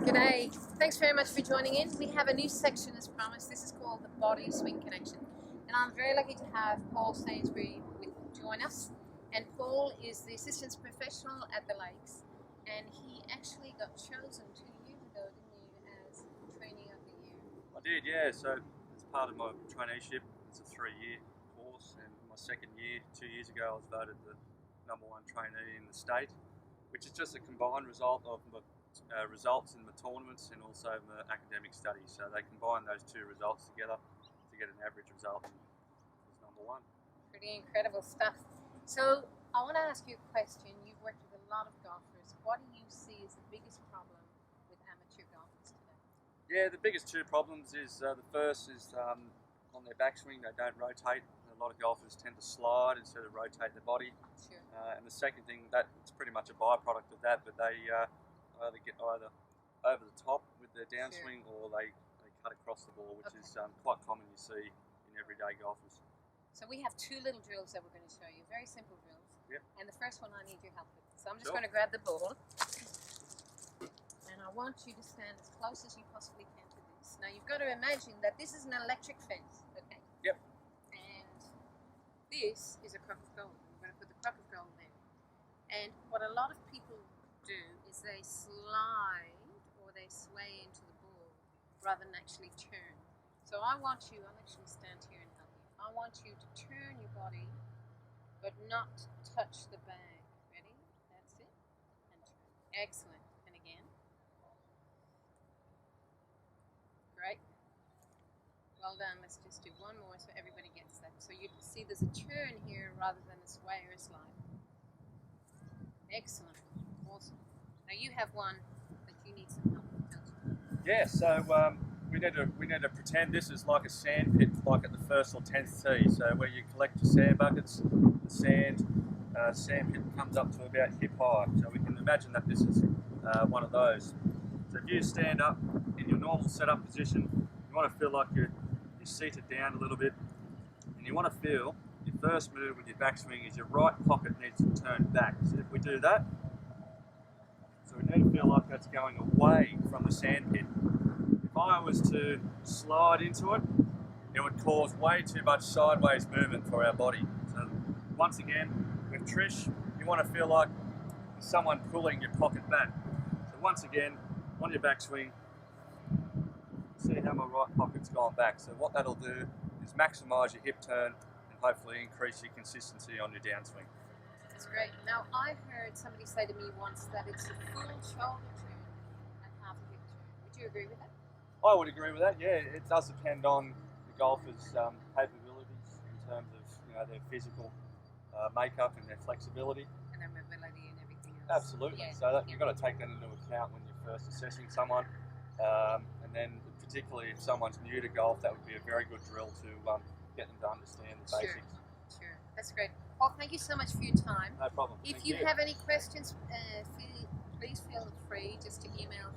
G'day. Thanks very much for joining in. We have a new section as promised. This is called the Body Swing Connection. And I'm very lucky to have Paul Sainsbury join us. And Paul is the assistance professional at the Lakes. And he actually got chosen 2 years ago, didn't you, as Trainee of the Year? I did, yeah. So as part of my traineeship, it's a 3-year course. And my second year, 2 years ago, I was voted the #1 trainee in the state, which is just a combined result of the results in the tournaments and also the academic studies. So they combine those two results together to get an average result as #1. Pretty incredible stuff. So I want to ask you a question. You've worked with a lot of golfers. What do you see as the biggest problem with amateur golfers today? Yeah, the biggest two problems is the first is on their backswing, they don't rotate. A lot of golfers tend to slide instead of rotate their body. Sure. And the second thing, that's pretty much a byproduct of that, but they either get over the top with their downswing, Sure. or they cut across the ball, which Okay. is quite common you see in everyday golfers. So we have two little drills that we're going to show you, very simple drills. Yep. And the first one I need your help with. So I'm just Sure. going to grab the ball, and I want you to stand as close as you possibly can to this. Now you've got to imagine that this is an electric fence, okay? Yep. And this is a crock of gold. We're going to put the crock of gold there. And what a lot of people do is they slide or they sway into the ball rather than actually turn. So I'll actually stand here and help you. I want you to turn your body, but not touch the bag. Ready? That's it. And turn. Excellent. And again. Great. Well done. Let's just do one more so everybody gets that. So you can see there's a turn here rather than a sway or a slide. Excellent. Awesome. Now you have one, but you need some help, don't you? Yeah, so we need to pretend this is like a sand pit, like at the first or 10th tee. So where you collect your sand buckets, the sand pit comes up to about hip high. So we can imagine that this is one of those. So if you stand up in your normal setup position, you want to feel like you're seated down a little bit, and you want to feel your first move with your backswing is your right pocket needs to turn back. So if we do that, so we need to feel like that's going away from the sand pit. If I was to slide into it, it would cause way too much sideways movement for our body. So once again, with Trish, you want to feel like there's someone pulling your pocket back. So once again, on your backswing, see how my right pocket's gone back. So what that'll do is maximise your hip turn and hopefully increase your consistency on your downswing. That's great. Now I heard somebody say to me once that it's a full shoulder turn and half a hip turn. Would you agree with that? I would agree with that. Yeah, it does depend on the golfer's capabilities in terms of their physical makeup and their flexibility. And their mobility and everything else. Absolutely. Yeah. So you've got to take that into account when you're first assessing someone, and then particularly if someone's new to golf, that would be a very good drill to get them to understand the basics. Sure. That's great. Paul, thank you so much for your time. No problem. If Thank you have any questions, please feel free just to email